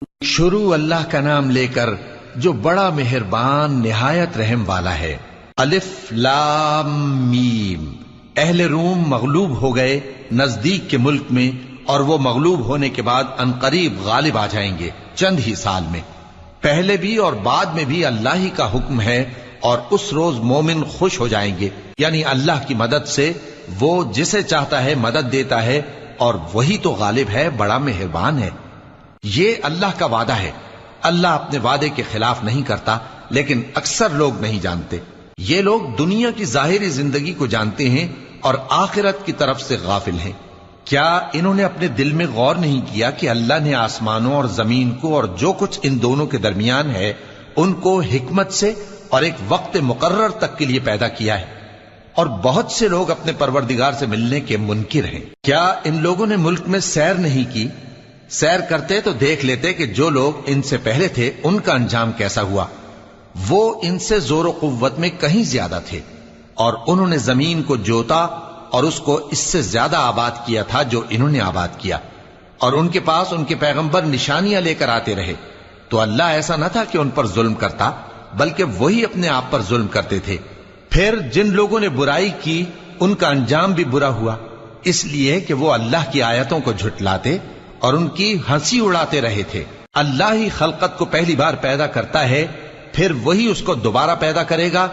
شروع اللہ کا نام لے کر جو بڑا مہربان نہایت رحم والا ہے۔ الف لام میم۔ اہل روم مغلوب ہو گئے نزدیک کے ملک میں، اور وہ مغلوب ہونے کے بعد عنقریب غالب آ جائیں گے چند ہی سال میں۔ پہلے بھی اور بعد میں بھی اللہ ہی کا حکم ہے، اور اس روز مومن خوش ہو جائیں گے، یعنی اللہ کی مدد سے وہ جسے چاہتا ہے مدد دیتا ہے، اور وہی تو غالب ہے، بڑا مہربان ہے۔ یہ اللہ کا وعدہ ہے۔ اللہ اپنے وعدے کے خلاف نہیں کرتا، لیکن اکثر لوگ نہیں جانتے۔ یہ لوگ دنیا کی ظاہری زندگی کو جانتے ہیں اور آخرت کی طرف سے غافل ہیں۔ کیا انہوں نے اپنے دل میں غور نہیں کیا کہ اللہ نے آسمانوں اور زمین کو اور جو کچھ ان دونوں کے درمیان ہے ان کو حکمت سے اور ایک وقت مقرر تک کے لیے پیدا کیا ہے، اور بہت سے لوگ اپنے پروردگار سے ملنے کے منکر ہیں۔ کیا ان لوگوں نے ملک میں سیر نہیں کی؟ سیر کرتے تو دیکھ لیتے کہ جو لوگ ان سے پہلے تھے ان کا انجام کیسا ہوا۔ وہ ان سے زور و قوت میں کہیں زیادہ تھے، اور انہوں نے زمین کو جوتا اور اس کو اس سے زیادہ آباد کیا تھا جو انہوں نے آباد کیا، اور ان کے پاس ان کے پیغمبر نشانیاں لے کر آتے رہے۔ تو اللہ ایسا نہ تھا کہ ان پر ظلم کرتا، بلکہ وہی اپنے آپ پر ظلم کرتے تھے۔ پھر جن لوگوں نے برائی کی ان کا انجام بھی برا ہوا، اس لیے کہ وہ اللہ کی آیتوں کو جھٹلاتے اور ان کی ہنسی اڑاتے رہے تھے۔ اللہ ہی خلقت کو پہلی بار پیدا کرتا ہے، پھر وہی اس کو دوبارہ پیدا کرے گا،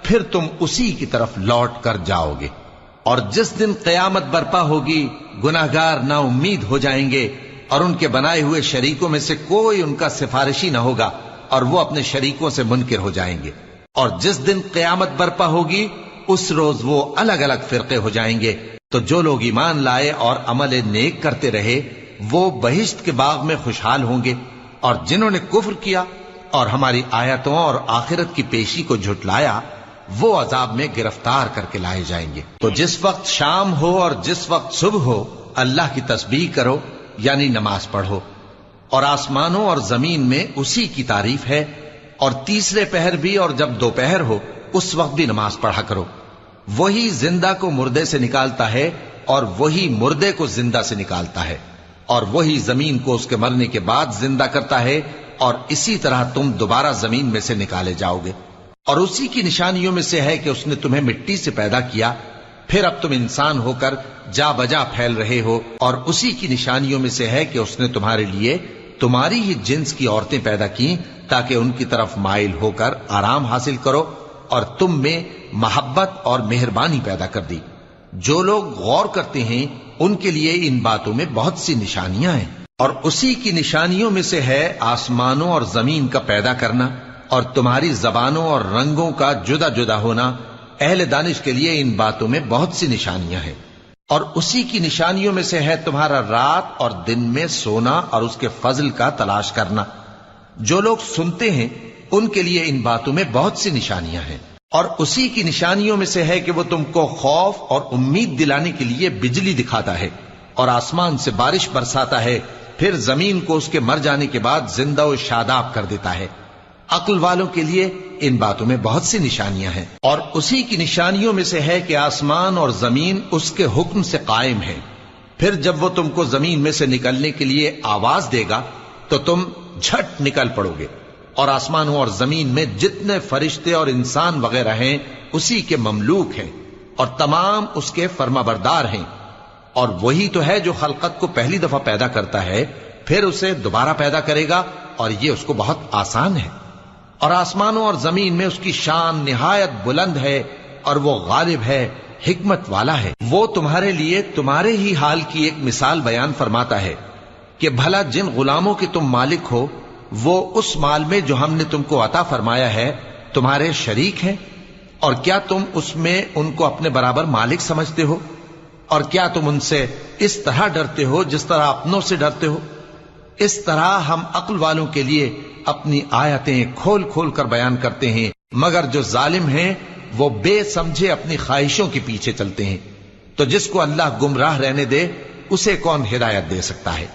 پھر تم اسی کی طرف لوٹ کر جاؤ گے۔ اور جس دن قیامت برپا ہوگی گناہگار نا امید ہو جائیں گے، اور ان کے بنائے ہوئے شریکوں میں سے کوئی ان کا سفارشی نہ ہوگا، اور وہ اپنے شریکوں سے منکر ہو جائیں گے۔ اور جس دن قیامت برپا ہوگی اس روز وہ الگ الگ فرقے ہو جائیں گے۔ تو جو لوگ ایمان لائے اور عمل نیک کرتے رہے وہ بہشت کے باغ میں خوشحال ہوں گے، اور جنہوں نے کفر کیا اور ہماری آیتوں اور آخرت کی پیشی کو جھٹلایا وہ عذاب میں گرفتار کر کے لائے جائیں گے۔ تو جس وقت شام ہو اور جس وقت صبح ہو اللہ کی تسبیح کرو، یعنی نماز پڑھو، اور آسمانوں اور زمین میں اسی کی تعریف ہے، اور تیسرے پہر بھی اور جب دوپہر ہو اس وقت بھی نماز پڑھا کرو۔ وہی زندہ کو مردے سے نکالتا ہے اور وہی مردے کو زندہ سے نکالتا ہے، اور وہی زمین کو اس کے مرنے کے بعد زندہ کرتا ہے، اور اسی طرح تم دوبارہ زمین میں سے نکالے جاؤ گے۔ اور اسی کی نشانیوں میں سے ہے کہ اس نے تمہیں مٹی سے پیدا کیا، پھر اب تم انسان ہو کر جا بجا پھیل رہے ہو، اور اسی کی نشانیوں میں سے ہے کہ اس نے تمہارے لیے تمہاری ہی جنس کی عورتیں پیدا کی تاکہ ان کی طرف مائل ہو کر آرام حاصل کرو، اور تم میں محبت اور مہربانی پیدا کر دی۔ جو لوگ غور کرتے ہیں ان کے لیے ان باتوں میں بہت سی نشانیاں ہیں۔ اور اسی کی نشانیوں میں سے ہے آسمانوں اور زمین کا پیدا کرنا، اور تمہاری زبانوں اور رنگوں کا جدا جدا ہونا۔ اہل دانش کے لیے ان باتوں میں بہت سی نشانیاں ہیں۔ اور اسی کی نشانیوں میں سے ہے تمہارا رات اور دن میں سونا اور اس کے فضل کا تلاش کرنا۔ جو لوگ سنتے ہیں ان کے لیے ان باتوں میں بہت سی نشانیاں ہیں۔ اور اسی کی نشانیوں میں سے ہے کہ وہ تم کو خوف اور امید دلانے کے لیے بجلی دکھاتا ہے، اور آسمان سے بارش برساتا ہے، پھر زمین کو اس کے مر جانے کے بعد زندہ و شاداب کر دیتا ہے۔ عقل والوں کے لیے ان باتوں میں بہت سی نشانیاں ہیں۔ اور اسی کی نشانیوں میں سے ہے کہ آسمان اور زمین اس کے حکم سے قائم ہے، پھر جب وہ تم کو زمین میں سے نکلنے کے لیے آواز دے گا تو تم جھٹ نکل پڑو گے۔ اور آسمانوں اور زمین میں جتنے فرشتے اور انسان وغیرہ ہیں اسی کے مملوک ہیں، اور تمام اس کے فرما بردار ہیں۔ اور وہی تو ہے جو خلقت کو پہلی دفعہ پیدا کرتا ہے، پھر اسے دوبارہ پیدا کرے گا، اور یہ اس کو بہت آسان ہے۔ اور آسمانوں اور زمین میں اس کی شان نہایت بلند ہے، اور وہ غالب ہے، حکمت والا ہے۔ وہ تمہارے لیے تمہارے ہی حال کی ایک مثال بیان فرماتا ہے کہ بھلا جن غلاموں کے تم مالک ہو وہ اس مال میں جو ہم نے تم کو عطا فرمایا ہے تمہارے شریک ہیں، اور کیا تم اس میں ان کو اپنے برابر مالک سمجھتے ہو؟ اور کیا تم ان سے اس طرح ڈرتے ہو جس طرح اپنوں سے ڈرتے ہو؟ اس طرح ہم عقل والوں کے لیے اپنی آیتیں کھول کھول کر بیان کرتے ہیں، مگر جو ظالم ہیں وہ بے سمجھے اپنی خواہشوں کے پیچھے چلتے ہیں۔ تو جس کو اللہ گمراہ رہنے دے اسے کون ہدایت دے سکتا ہے،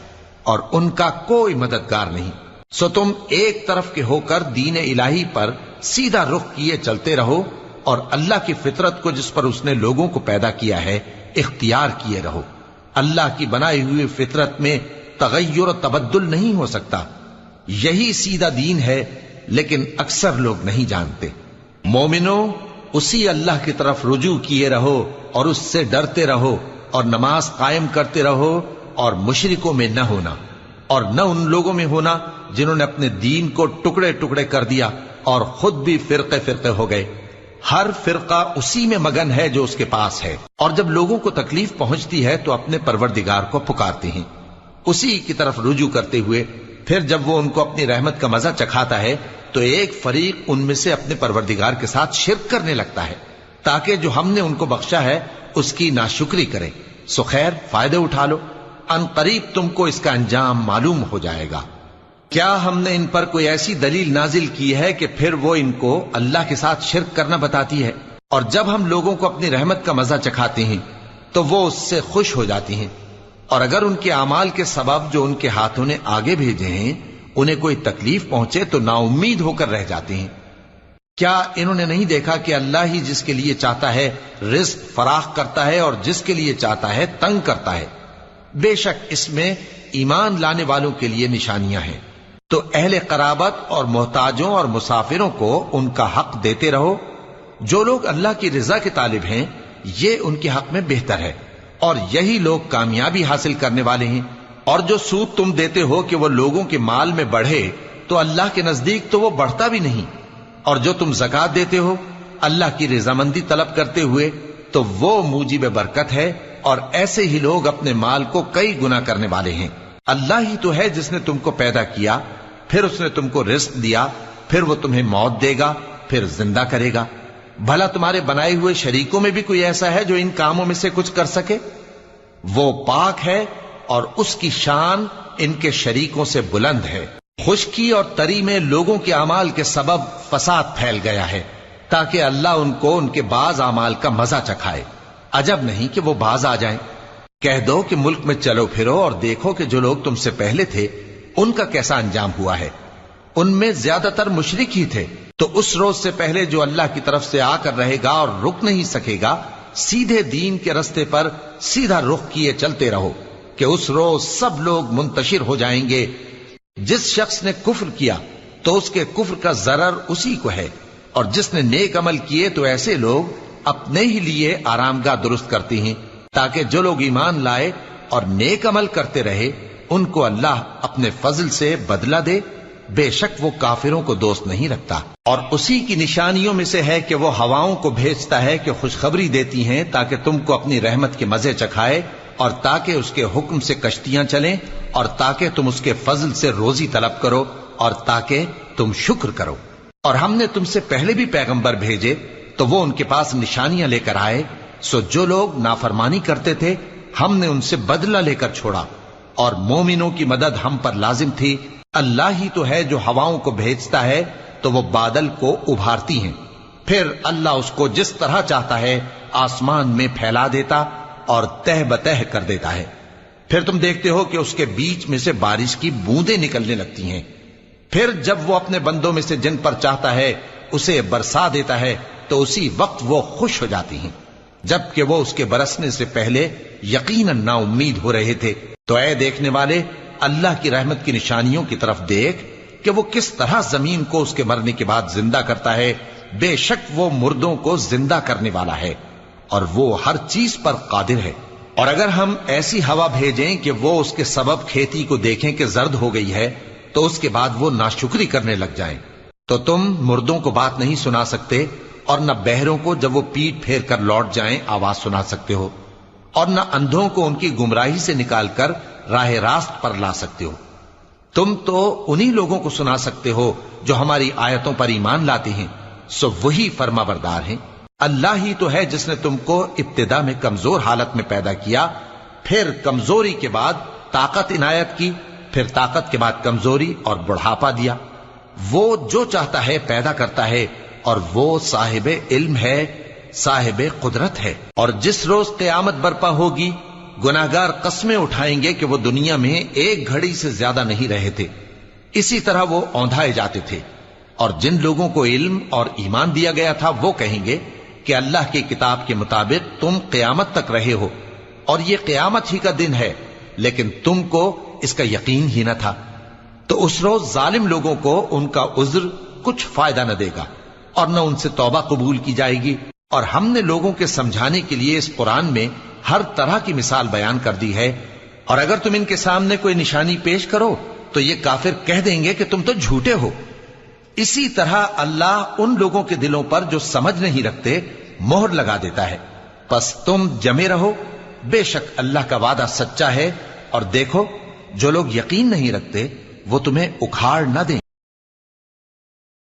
اور ان کا کوئی مددگار نہیں۔ سو تم ایک طرف کے ہو کر دین الہی پر سیدھا رخ کیے چلتے رہو، اور اللہ کی فطرت کو جس پر اس نے لوگوں کو پیدا کیا ہے اختیار کیے رہو۔ اللہ کی بنائی ہوئی فطرت میں تغیر و تبدل نہیں ہو سکتا، یہی سیدھا دین ہے، لیکن اکثر لوگ نہیں جانتے۔ مومنو، اسی اللہ کی طرف رجوع کیے رہو اور اس سے ڈرتے رہو، اور نماز قائم کرتے رہو، اور مشرکوں میں نہ ہونا، اور نہ ان لوگوں میں ہونا جنہوں نے اپنے دین کو ٹکڑے ٹکڑے کر دیا اور خود بھی فرقے فرقے ہو گئے۔ ہر فرقہ اسی میں مگن ہے جو اس کے پاس ہے، اور جب لوگوں کو تکلیف پہنچتی ہے تو اپنے پروردگار کو پکارتے ہیں، اسی کی طرف رجوع کرتے ہوئے۔ پھر جب وہ ان کو اپنی رحمت کا مزہ چکھاتا ہے تو ایک فریق ان میں سے اپنے پروردگار کے ساتھ شرک کرنے لگتا ہے، تاکہ جو ہم نے ان کو بخشا ہے اس کی ناشکری کریں۔ سو خیر، فائدے اٹھا لو، ان قریب تم کو اس کا انجام معلوم ہو جائے گا۔ کیا ہم نے ان پر کوئی ایسی دلیل نازل کی ہے کہ پھر وہ ان کو اللہ کے ساتھ شرک کرنا بتاتی ہے؟ اور جب ہم لوگوں کو اپنی رحمت کا مزہ چکھاتے ہیں تو وہ اس سے خوش ہو جاتی ہیں، اور اگر ان کے اعمال کے سبب جو ان کے ہاتھوں نے آگے بھیجے ہیں انہیں کوئی تکلیف پہنچے تو نا امید ہو کر رہ جاتے ہیں۔ کیا انہوں نے نہیں دیکھا کہ اللہ ہی جس کے لیے چاہتا ہے رزق فراخ کرتا ہے اور جس کے لیے چاہتا ہے تنگ کرتا ہے؟ بے شک اس میں ایمان لانے والوں کے لیے نشانیاں ہیں۔ تو اہل قرابت اور محتاجوں اور مسافروں کو ان کا حق دیتے رہو۔ جو لوگ اللہ کی رضا کے طالب ہیں یہ ان کے حق میں بہتر ہے، اور یہی لوگ کامیابی حاصل کرنے والے ہیں۔ اور جو سود تم دیتے ہو کہ وہ لوگوں کے مال میں بڑھے تو اللہ کے نزدیک تو وہ بڑھتا بھی نہیں، اور جو تم زکوٰۃ دیتے ہو اللہ کی رضامندی طلب کرتے ہوئے تو وہ موجب برکت ہے، اور ایسے ہی لوگ اپنے مال کو کئی گنا کرنے والے ہیں۔ اللہ ہی تو ہے جس نے تم کو پیدا کیا، پھر اس نے تم کو رزق دیا، پھر وہ تمہیں موت دے گا، پھر زندہ کرے گا۔ بھلا تمہارے بنائے ہوئے شریکوں میں بھی کوئی ایسا ہے جو ان کاموں میں سے کچھ کر سکے؟ وہ پاک ہے اور اس کی شان ان کے شریکوں سے بلند ہے۔ خشکی اور تری میں لوگوں کے اعمال کے سبب فساد پھیل گیا ہے، تاکہ اللہ ان کو ان کے بعض اعمال کا مزہ چکھائے۔ عجب نہیں کہ وہ باز آ جائیں۔ کہہ دو کہ ملک میں چلو پھرو اور دیکھو کہ جو لوگ تم سے پہلے تھے ان کا کیسا انجام ہوا ہے۔ ان میں زیادہ تر مشرک ہی تھے۔ تو اس روز سے پہلے جو اللہ کی طرف سے آ کر رہے گا اور رک نہیں سکے گا، سیدھے دین کے رستے پر سیدھا رخ کیے چلتے رہو، کہ اس روز سب لوگ منتشر ہو جائیں گے۔ جس شخص نے کفر کیا تو اس کے کفر کا ضرر اسی کو ہے، اور جس نے نیک عمل کیے تو ایسے لوگ اپنے ہی لیے آرام گاہ درست کرتے ہیں، تاکہ جو لوگ ایمان لائے اور نیک عمل کرتے رہے ان کو اللہ اپنے فضل سے بدلہ دے۔ بے شک وہ کافروں کو دوست نہیں رکھتا۔ اور اسی کی نشانیوں میں سے ہے کہ وہ ہواؤں کو بھیجتا ہے کہ خوشخبری دیتی ہیں تاکہ تم کو اپنی رحمت کے مزے چکھائے، اور تاکہ اس کے حکم سے کشتیاں چلیں، اور تاکہ تم اس کے فضل سے روزی طلب کرو، اور تاکہ تم شکر کرو۔ اور ہم نے تم سے پہلے بھی پیغمبر بھیجے تو وہ ان کے پاس نشانیاں لے کر آئے، سو جو لوگ نافرمانی کرتے تھے ہم نے ان سے بدلہ لے کر چھوڑا، اور مومنوں کی مدد ہم پر لازم تھی۔ اللہ ہی تو ہے جو ہواؤں کو بھیجتا ہے تو وہ بادل کو ابھارتی ہیں، پھر اللہ اس کو جس طرح چاہتا ہے آسمان میں پھیلا دیتا اور تہ بتہ کر دیتا ہے۔ پھر تم دیکھتے ہو کہ اس کے بیچ میں سے بارش کی بوندیں نکلنے لگتی ہیں، پھر جب وہ اپنے بندوں میں سے جن پر چاہتا ہے اسے برسا دیتا ہے تو اسی وقت وہ خوش ہو جاتی ہیں، جبکہ وہ اس کے برسنے سے پہلے یقیناً نا امید ہو رہے تھے۔ تو اے دیکھنے والے، اللہ کی رحمت کی نشانیوں کی طرف دیکھ کہ وہ کس طرح زمین کو اس کے مرنے کے بعد زندہ کرتا ہے۔ بے شک وہ مردوں کو زندہ کرنے والا ہے، اور وہ ہر چیز پر قادر ہے۔ اور اگر ہم ایسی ہوا بھیجیں کہ وہ اس کے سبب کھیتی کو دیکھیں کہ زرد ہو گئی ہے تو اس کے بعد وہ ناشکری کرنے لگ جائیں، تو تم مردوں کو بات نہیں سنا سکتے، اور نہ بہروں کو جب وہ پیٹ پھیر کر لوٹ جائیں آواز سنا سکتے ہو، اور نہ اندھوں کو ان کی گمراہی سے نکال کر راہ راست پر لا سکتے ہو۔ تم تو انہی لوگوں کو سنا سکتے ہو جو ہماری آیتوں پر ایمان لاتے ہیں، سو وہی فرما بردار ہیں۔ اللہ ہی تو ہے جس نے تم کو ابتدا میں کمزور حالت میں پیدا کیا، پھر کمزوری کے بعد طاقت عنایت کی، پھر طاقت کے بعد کمزوری اور بڑھاپا دیا۔ وہ جو چاہتا ہے پیدا کرتا ہے، اور وہ صاحب علم ہے، صاحب قدرت ہے۔ اور جس روز قیامت برپا ہوگی گناہگار قسمیں اٹھائیں گے کہ وہ دنیا میں ایک گھڑی سے زیادہ نہیں رہے تھے، اسی طرح وہ اوندھائے جاتے تھے۔ اور جن لوگوں کو علم اور ایمان دیا گیا تھا وہ کہیں گے کہ اللہ کی کتاب کے مطابق تم قیامت تک رہے ہو، اور یہ قیامت ہی کا دن ہے، لیکن تم کو اس کا یقین ہی نہ تھا۔ تو تو اس روز ظالم لوگوں کو ان کا عذر کچھ فائدہ نہ دے گا اور نہ ان سے توبہ قبول کی جائے گی. اور ہم نے لوگوں کے سمجھانے کے لیے اس قرآن میں ہر طرح کی مثال بیان کر دی ہے، اور اگر تم ان کے سامنے کوئی نشانی پیش کرو تو یہ کافر کہہ دیں گے کہ تم تو جھوٹے ہو. اسی طرح اللہ ان لوگوں کے دلوں پر جو سمجھ نہیں رکھتے مہر لگا دیتا ہے. پس تم جمے رہو، بے شک اللہ کا وعدہ سچا ہے، اور دیکھو جو لوگ یقین نہیں رکھتے وہ تمہیں اکھاڑ نہ دیں.